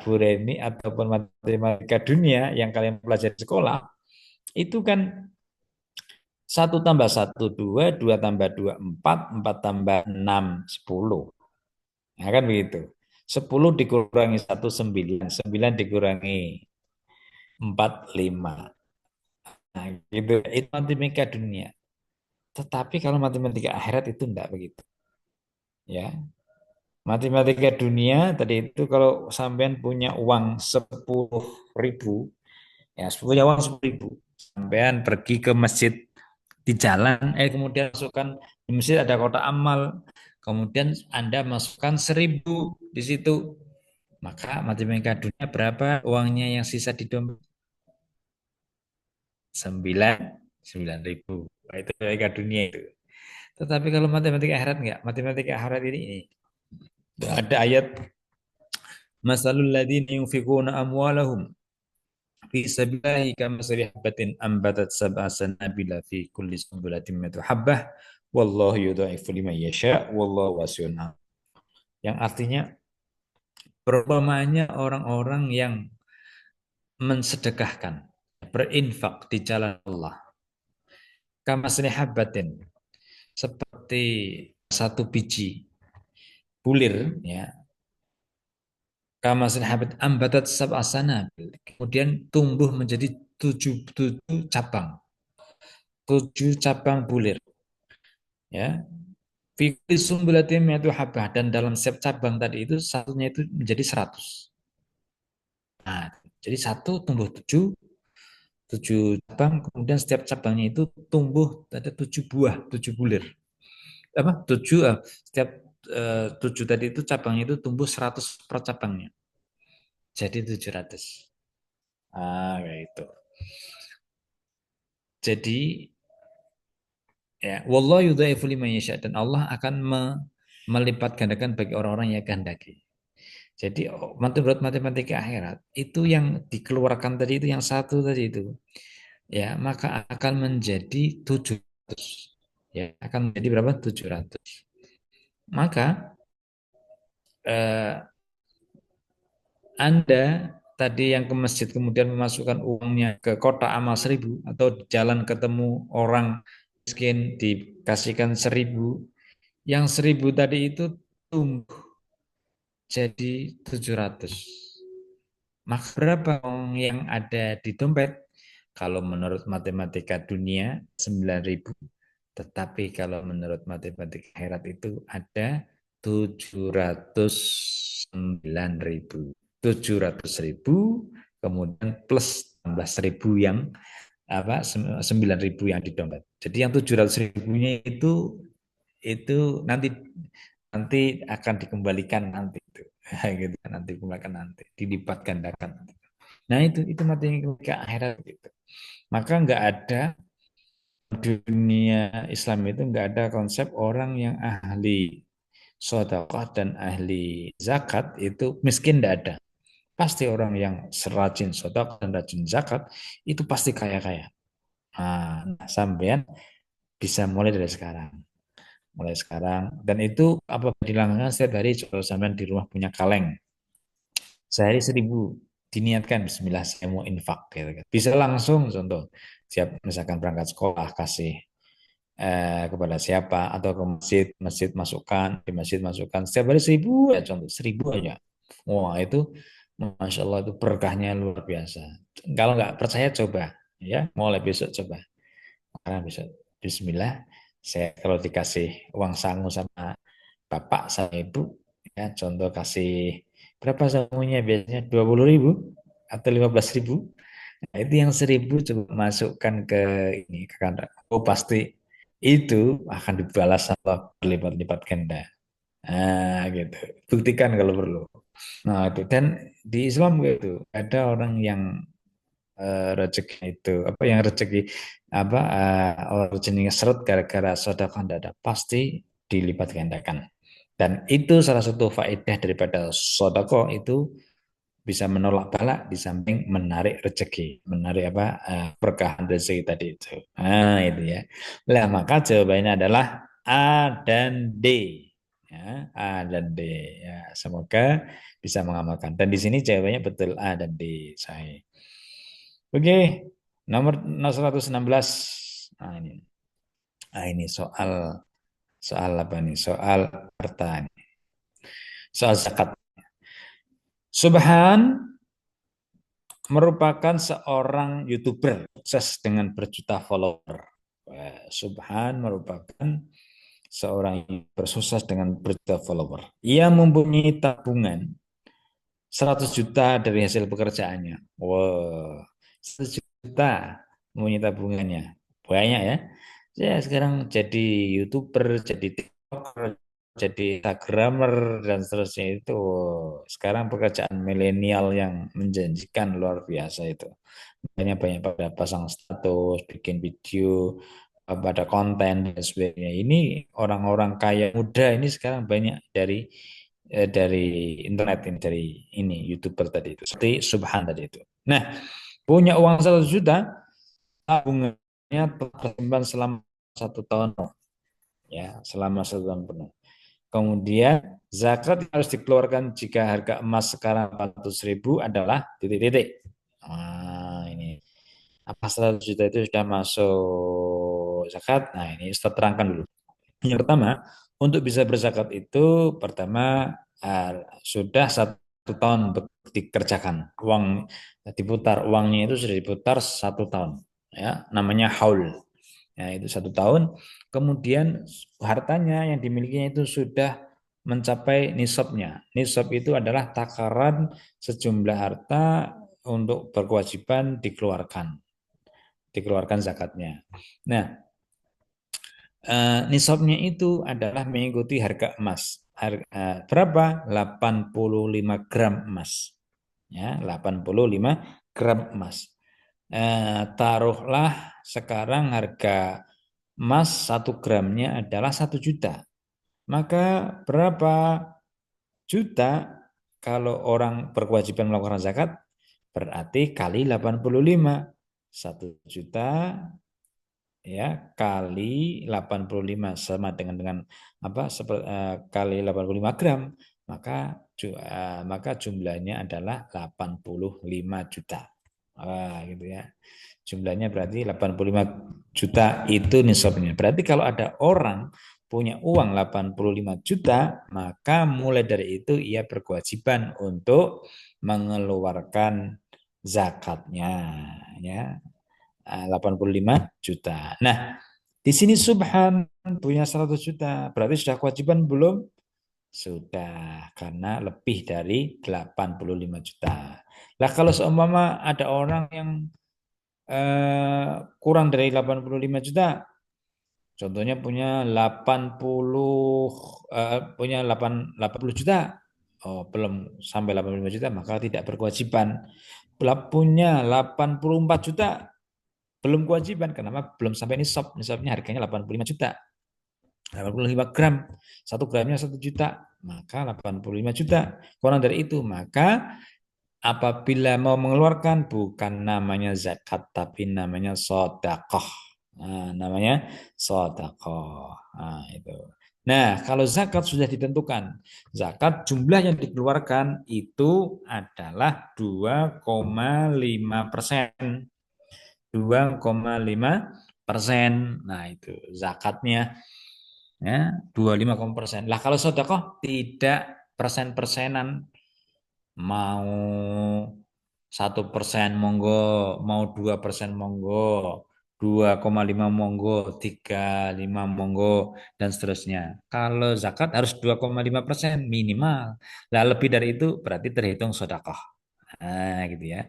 Bu Reni ataupun matematika dunia yang kalian pelajari di sekolah itu kan satu tambah satu dua, dua tambah dua empat, empat tambah enam sepuluh. Nah, kan begitu. 10 dikurangi satu 9, 9 dikurangi 4 5. Nah, gitu. Itu matematika dunia. Tetapi kalau matematika akhirat itu enggak begitu. Ya, matematika dunia tadi itu kalau sampean punya uang 10.000, ya punya uang 10.000, sampean pergi ke masjid di jalan, kemudian masukkan di masjid ada kotak amal, kemudian Anda masukkan 1.000 di situ, maka matematika dunia berapa uangnya yang sisa di dompet? 9, 9.000. Nah, itu matematika dunia itu. Tetapi kalau matematika akhirat enggak, matematika akhirat ini ada ayat masalul ladzina yunfiquna amwalahum fi sabilillahi kamathali habatin ambatat sab'a sanabila fi kulli sunbulatin mi'atu habbah wallahu yudha'ifu liman yasha wallahu wasi'un alim. Yang artinya perumpamaannya orang-orang yang mensedekahkan, berinfak di jalan Allah. Kamathali habatin, seperti satu biji bulir ya, kama sahabat ambatat sab'asana, kemudian tumbuh menjadi tujuh cabang, 7 cabang bulir ya, fikri sumbulatim itu habah, dan dalam setiap cabang tadi itu satunya itu menjadi 100. Nah, jadi satu tumbuh 7 cabang, kemudian setiap cabangnya itu tumbuh ada 7 buah, 7 bulir apa 7 setiap 7 tadi itu cabangnya itu tumbuh 100 per cabangnya, jadi 700. Kayak itu. Jadi ya, wallahu yudhaifu liman yasha, dan Allah akan melipat gandakan bagi orang-orang yang kehendaki. Jadi menurut matematika akhirat itu yang dikeluarkan tadi itu yang satu tadi itu ya, maka akan menjadi 700. Ya, akan menjadi berapa? 700. Maka eh, Anda tadi yang ke masjid kemudian memasukkan uangnya ke kotak amal 1.000, atau di jalan ketemu orang miskin dikasihkan 1.000, yang 1.000 tadi itu tumbuh jadi 700. Maka berapa uang yang ada di dompet? Kalau menurut matematika dunia 9.000. Tetapi kalau menurut matematika akhirat itu ada 709.000. 700.000 kemudian plus tambah 1.000 yang apa 9.000 yang di dompet. Jadi yang 700.000-nya itu nanti nanti akan dikembalikan nanti itu. gitu kan, nanti kembalikan nanti dilipat gandakan. Nah itu nanti ke akhirat gitu. Maka nggak ada dunia Islam itu nggak ada konsep orang yang ahli sedekah dan ahli zakat itu miskin, nggak ada. Pasti orang yang serajin sedekah dan rajin zakat itu pasti kaya-kaya. Nah, sampean bisa mulai dari sekarang. Mulai sekarang. Dan itu apa dilakukan setiap hari kalau sampean di rumah punya kaleng. Sehari 1.000 diniatkan Bismillah saya mau infak gitu kan. Bisa langsung contoh siap misalkan berangkat sekolah kasih kepada siapa atau ke masjid, masjid masukkan, di masjid masukkan setiap hari 1.000 ya contoh 1.000 aja. Wah itu Masya Allah itu berkahnya luar biasa. Kalau nggak percaya coba ya, mulai besok coba. Karena besok Bismillah saya kalau dikasih uang sangu sama bapak sama ibu ya contoh kasih berapa sangunya biasanya 20.000 atau 15.000. Nah, itu yang 1.000 coba masukkan ke ini ke kantong. Oh pasti itu akan dibalas sama berlipat-lipat ganda. Nah, gitu. Buktikan kalau perlu. Nah, itu dan di Islam gitu. Ada orang yang rezeki itu apa yang rezeki apa orang rezekinya seret gara-gara sedekah tidak ada pasti dilipat gandakan. Dan itu salah satu faedah daripada sedekah itu bisa menolak bala di samping menarik rezeki, menarik apa berkahan rezeki tadi itu. Nah, itu ya. Lah maka jawabannya adalah A dan D. Ya, A dan D. Ya, semoga bisa mengamalkan. Dan di sini jawabannya betul A dan D. Saya. Oke, nomor 116. Nah, ini. Ah, ini soal soal apa nih? Soal harta nih. Soal zakat. Subhan merupakan seorang YouTuber sukses dengan berjuta follower. Subhan merupakan seorang YouTuber sukses dengan berjuta follower. Ia mempunyai tabungan 100 juta dari hasil pekerjaannya. Wow, 100 juta mempunyai tabungannya. Banyak ya. Saya sekarang jadi YouTuber, jadi TikToker, jadi Instagramer dan seterusnya itu. Sekarang pekerjaan milenial yang menjanjikan luar biasa itu. Banyak-banyak pada pasang status, bikin video, pada konten dan sebagainya. Ini orang-orang kaya muda ini sekarang banyak dari internet ini, dari ini YouTuber tadi itu. Seperti Subhan tadi itu. Nah, punya uang 100 juta, tabungannya tersimpan selama 1 tahun penuh. Ya, selama 1 tahun penuh. Kemudian zakat yang harus dikeluarkan jika harga emas sekarang 400.000 adalah titik-titik. Nah, ini apa 100 juta itu sudah masuk zakat? Nah, ini saya terangkan dulu. Yang pertama, untuk bisa berzakat itu pertama sudah 1 tahun dikerjakan, uang diputar, uangnya itu sudah diputar 1 tahun, ya namanya haul. Ya, itu 1 tahun. Kemudian hartanya yang dimilikinya itu sudah mencapai nisabnya. Nisab itu adalah takaran sejumlah harta untuk berkewajiban dikeluarkan zakatnya. Nah, nisabnya itu adalah mengikuti harga emas. Berapa? 85 gram emas. Ya, 85 gram emas. Taruhlah sekarang harga emas 1 gramnya adalah 1 juta. Maka berapa juta kalau orang berkewajiban melakukan zakat? Berarti kali 85. 1 juta ya kali 85 sama dengan apa kali 85 gram maka jumlahnya adalah 85 juta. Gitu ya. Jumlahnya berarti 85 juta itu nisabnya. Berarti kalau ada orang punya uang 85 juta, maka mulai dari itu ia berkewajiban untuk mengeluarkan zakatnya ya. 85 juta. Nah, di sini Subhan punya 100 juta. Berarti sudah kewajiban belum? Sudah, karena lebih dari 85 juta. Lah kalau seumpama ada orang yang kurang dari 85 juta, contohnya punya 80 punya 80 juta. belum sampai 85 juta maka tidak berkewajiban. Punya 84 juta belum kewajiban. Kenapa? Belum sampai nisab. Nisabnya harganya 85 juta. 85 gram. 1 gramnya 1 juta. Maka 85 juta. Kurang dari itu maka apabila mau mengeluarkan bukan namanya zakat tapi namanya sodakoh. Nah, namanya sodakoh. Nah, itu. Nah, kalau zakat sudah ditentukan, zakat jumlah yang dikeluarkan itu adalah 2,5%. 2,5%. Nah, itu zakatnya ya 25%. Lah kalau sodakoh tidak persen-persenan, mau 1% monggo, mau 2% monggo, 2,5 monggo, 3,5 monggo, dan seterusnya. Kalau zakat harus 2,5% minimal. Lah lebih dari itu berarti terhitung sodakoh. Nah, gitu ya.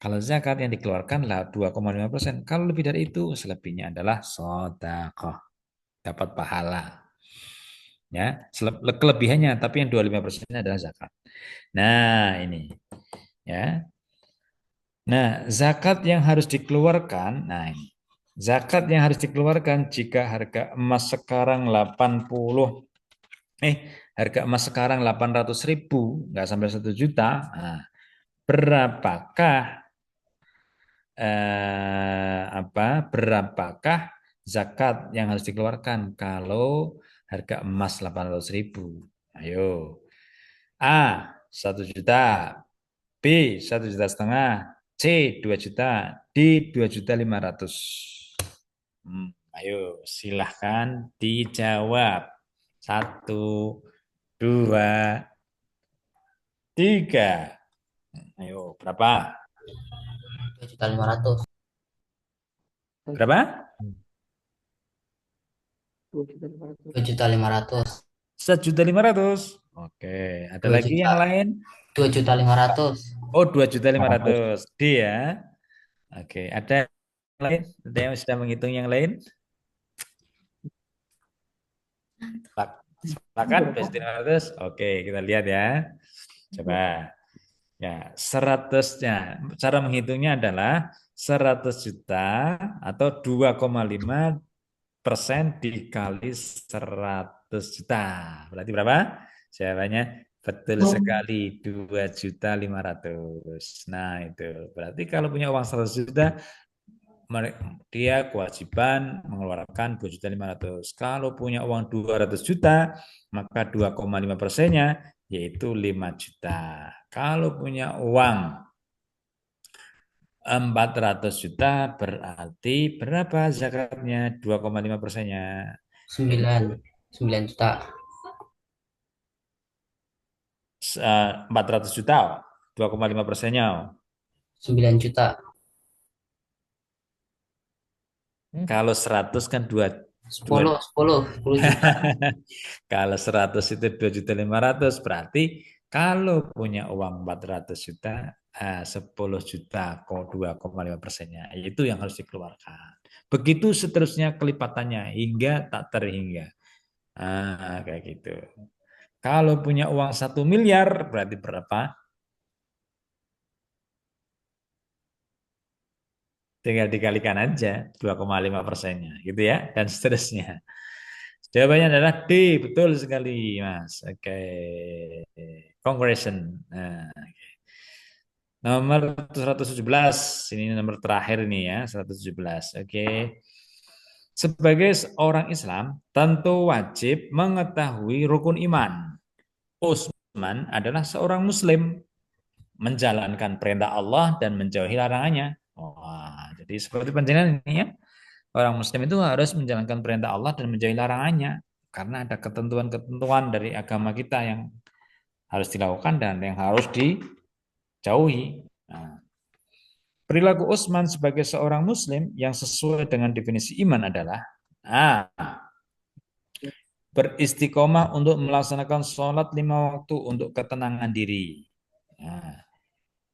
Kalau zakat yang dikeluarkan lah 2,5%. Kalau lebih dari itu, selebihnya adalah sodakoh. Dapat pahala. Ya, kelebihannya, tapi yang 25% adalah zakat. Nah, ini. Ya. Nah, zakat yang harus dikeluarkan, nah ini. Zakat yang harus dikeluarkan jika harga emas sekarang 80, harga emas sekarang 800.000, nggak sampai 1 juta. Nah, berapakah berapakah zakat yang harus dikeluarkan kalau harga emas 800.000? Ayo. A, 1 juta. B, 1,5 juta. C, 2 juta. D, 2,5 juta. Ayo, silahkan dijawab. 1, 2, 3. Ayo, berapa? 2.500.000. Berapa? 2.500.000. 2.500.000. 1,5 juta. Oke, ada 2 lagi juta. yang lain? 2.500.000. Oh, 2,5 juta. D ya. Oke, ada yang lain? Ada yang sudah menghitung yang lain? Silakan, 2,5 juta. Oke, kita lihat ya. Coba. Ya, 100-nya. Cara menghitungnya adalah 100 juta atau 2,5% dikali 100 juta. Berarti berapa? Jawabannya betul sekali, 2,5 juta. Nah, itu. Berarti kalau punya uang 100 juta, dia kewajiban mengeluarkan 2,5 juta. Kalau punya uang 200 juta, maka 2,5%-nya yaitu 5 juta. Kalau punya uang 400 juta berarti berapa zakatnya? 2,5%-nya. 9 juta. 400 juta, 2,5%-nya. 9 juta. Kalau 100 kan 10 juta. Kalau 100 itu 2,5 juta, berarti kalau punya uang 400 juta, 10 juta, 2,5%-nya. Itu yang harus dikeluarkan. Begitu seterusnya kelipatannya, hingga tak terhingga. Kayak gitu. Kalau punya uang 1 miliar, berarti berapa? Tinggal dikalikan aja 2,5%-nya, gitu ya, dan seterusnya. Jawabannya adalah D, betul sekali, Mas. Oke. Congratulations. Nah, nomor 117, ini nomor terakhir ini ya, 117. Oke. Sebagai seorang Islam, tentu wajib mengetahui rukun iman. Utsman adalah seorang Muslim, menjalankan perintah Allah dan menjauhi larangannya. Wah, jadi seperti penjelasan ini ya. Orang Muslim itu harus menjalankan perintah Allah dan menjauhi larangannya. Karena ada ketentuan-ketentuan dari agama kita yang harus dilakukan dan yang harus dijauhi. Nah, perilaku Utsman sebagai seorang Muslim yang sesuai dengan definisi iman adalah A. Beristiqomah untuk melaksanakan sholat 5 waktu untuk ketenangan diri. Nah,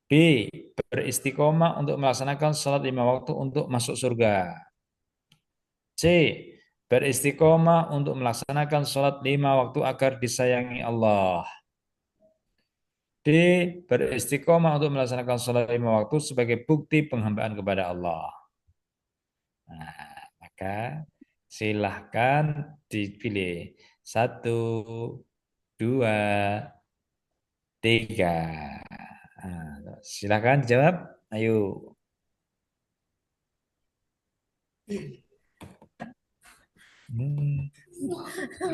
B. Beristiqomah untuk melaksanakan sholat 5 waktu untuk masuk surga. C. Beristiqomah untuk melaksanakan sholat 5 waktu agar disayangi Allah. D. Beristiqomah untuk melaksanakan sholat 5 waktu sebagai bukti penghambaan kepada Allah. Nah, maka silahkan dipilih. 1, 2, 3. Nah, silahkan jawab. Ayo. Hmm,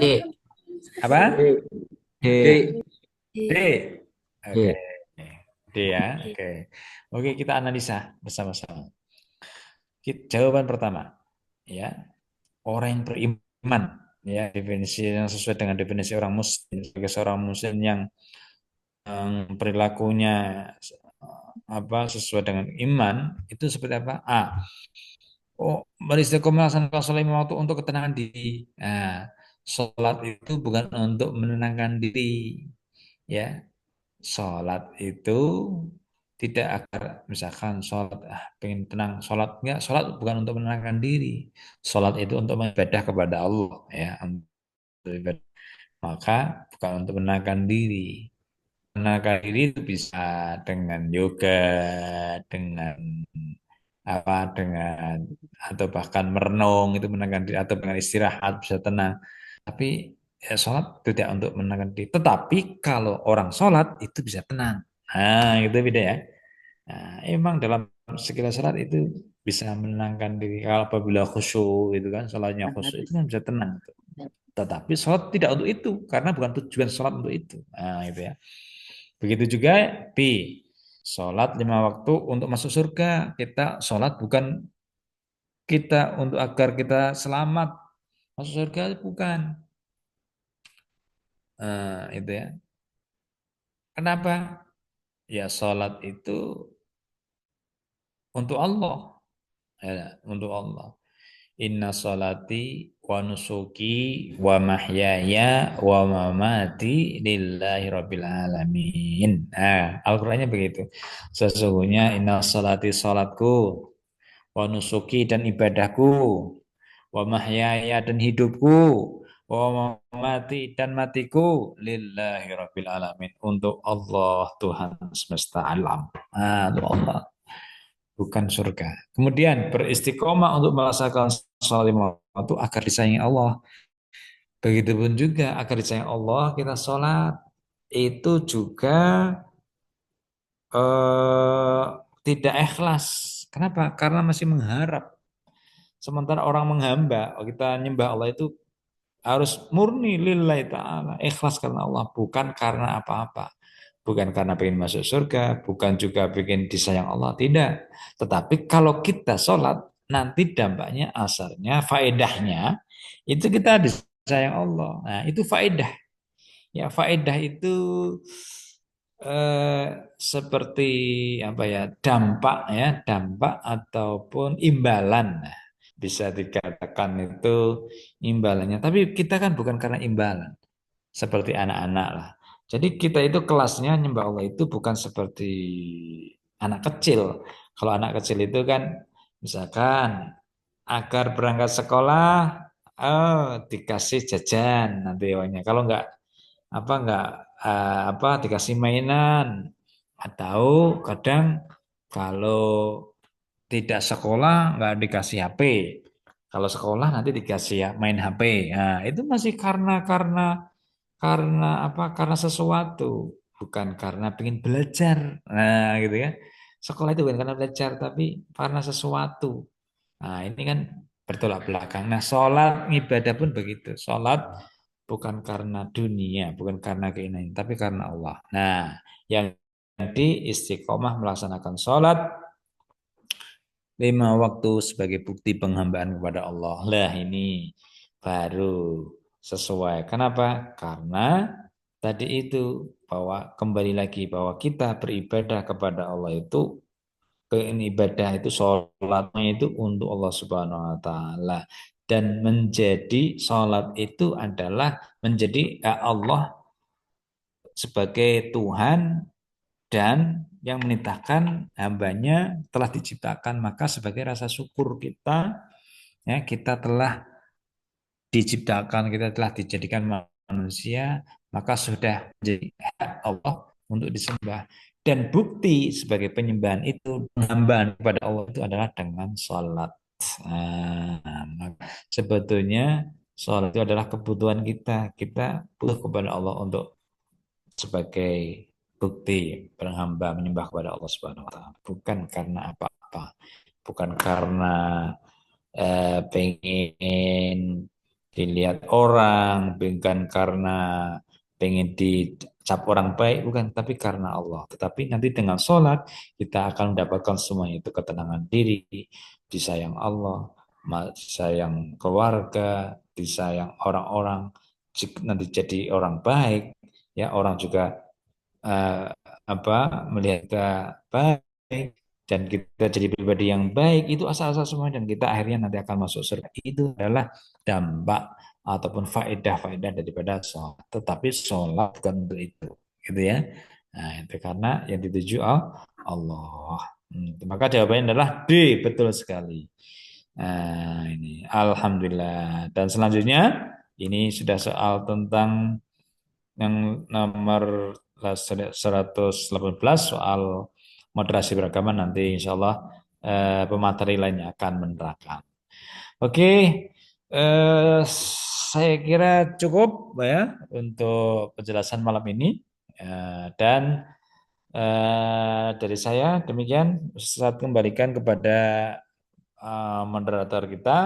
D. apa? D. D. D. Oke. D. D ya. Oke. Oke, kita analisa bersama-sama. Jawaban pertama, ya, orang yang beriman, ya, definisi yang sesuai dengan definisi orang muslim sebagai seorang muslim yang perilakunya sesuai dengan iman itu seperti apa? A. Oh, beristiqomah melaksanakan sholat 5 waktu untuk ketenangan diri. Nah, sholat itu bukan untuk menenangkan diri, ya. Sholat itu tidak agar misalkan sholat pengen tenang, sholat enggak, sholat bukan untuk menenangkan diri, sholat itu untuk beribadah kepada Allah, ya, untuk ibadah. Maka bukan untuk menenangkan diri. Menenangkan diri itu bisa dengan yoga, dengan dengan atau bahkan merenung itu menenangkan diri, atau dengan istirahat bisa tenang. Tapi ya, sholat tidak untuk menenangkan diri. Tetapi kalau orang sholat itu bisa tenang. Nah, itu beda ya. Nah, emang dalam sekilas sholat itu bisa menenangkan diri. Kalau apabila khusyuk itu kan, sholatnya khusyuk itu kan bisa tenang. Tetapi sholat tidak untuk itu, karena bukan tujuan sholat untuk itu. Nah, itu ya. Begitu juga B. Sholat 5 waktu untuk masuk surga. Kita sholat bukan kita untuk agar kita selamat masuk surga, bukan. Itu ya. Kenapa? Ya sholat itu untuk Allah. Ya, untuk Allah. Inna sholati wa nusuki wa mahyaya wa mamati lillahi rabbil alamin. Nah, Al-Qur'annya begitu. Sesungguhnya inna sholati sholatku, wa nusuki dan ibadahku, wa mahyaya dan hidupku, wa mamati dan matiku lillahi rabbil alamin, untuk Allah Tuhan semesta alam. Nah, untuk Allah, bukan surga. Kemudian beristiqomah untuk melaksanakan sholat 5 waktu agar disayangi Allah. Begitupun juga agar disayangi Allah kita sholat itu juga eh, tidak ikhlas. Kenapa? Karena masih mengharap. Sementara orang menghamba, kita nyembah Allah itu harus murni lillahi ta'ala, ikhlas karena Allah, bukan karena apa-apa. Bukan karena pengen masuk surga, bukan juga pengen disayang Allah, tidak. Tetapi kalau kita sholat, nanti dampaknya, asarnya, faedahnya, itu kita disayang Allah. Nah, itu faedah. Ya, faedah itu eh, seperti apa ya, dampak ataupun imbalan. Nah, bisa dikatakan itu imbalannya. Tapi kita kan bukan karena imbalan, seperti anak-anak lah. Jadi kita itu kelasnya nyembah Allah itu bukan seperti anak kecil. Kalau anak kecil itu kan misalkan agar berangkat sekolah, dikasih jajan nanti uangnya. Kalau enggak dikasih mainan, atau kadang kalau tidak sekolah nggak dikasih HP. Kalau sekolah nanti dikasih ya main HP. Nah, itu masih karena apa? Karena sesuatu, bukan karena pengen belajar. Nah, gitu ya. Sekolah itu bukan karena belajar, tapi karena sesuatu. Nah, ini kan bertolak belakang. Nah, sholat ibadah pun begitu. Sholat bukan karena dunia, bukan karena keinginan, tapi karena Allah. Nah, yang nanti istiqomah melaksanakan sholat 5 waktu sebagai bukti penghambaan kepada Allah. Lah ini baru sesuai. Kenapa? Karena tadi itu, bahwa kembali lagi bahwa kita beribadah kepada Allah itu, ibadah itu sholatnya itu untuk Allah Subhanahu Wa Taala, dan menjadi sholat itu adalah menjadi Allah sebagai Tuhan dan yang menitahkan hambanya telah diciptakan, maka sebagai rasa syukur kita, ya, kita telah diciptakan, kita telah dijadikan manusia, maka sudah menjadi hak Allah untuk disembah. Dan bukti sebagai penyembahan itu, penghambaan kepada Allah itu adalah dengan sholat. Maka sebetulnya sholat itu adalah kebutuhan kita. Kita butuh kepada Allah untuk sebagai bukti penghamba menyembah kepada Allah Subhanahu wa taala, bukan karena apa-apa, bukan karena pengen dilihat orang, bukan karena pengen dicap orang baik, bukan, tapi karena Allah. Tetapi nanti dengan sholat kita akan mendapatkan semuanya itu, ketenangan diri, disayang Allah, disayang keluarga, disayang orang-orang, nanti jadi orang baik, ya orang juga eh, melihat kita baik dan kita jadi pribadi yang baik, itu asal-asal semua, dan kita akhirnya nanti akan masuk surga. Itu adalah dampak ataupun faedah-faedah daripada sholat. Tetapi sholat bukan untuk itu, gitu ya. Nah, itu karena yang dituju Allah. Maka jawabannya adalah D, betul sekali. Nah, ini alhamdulillah. Dan selanjutnya ini sudah soal tentang yang nomor 118 soal moderasi beragama. Nanti insya Allah pemateri lainnya akan menerangkan. Oke, saya kira cukup ya untuk penjelasan malam ini. Dan dari saya demikian. Saya kembalikan kepada moderator kita.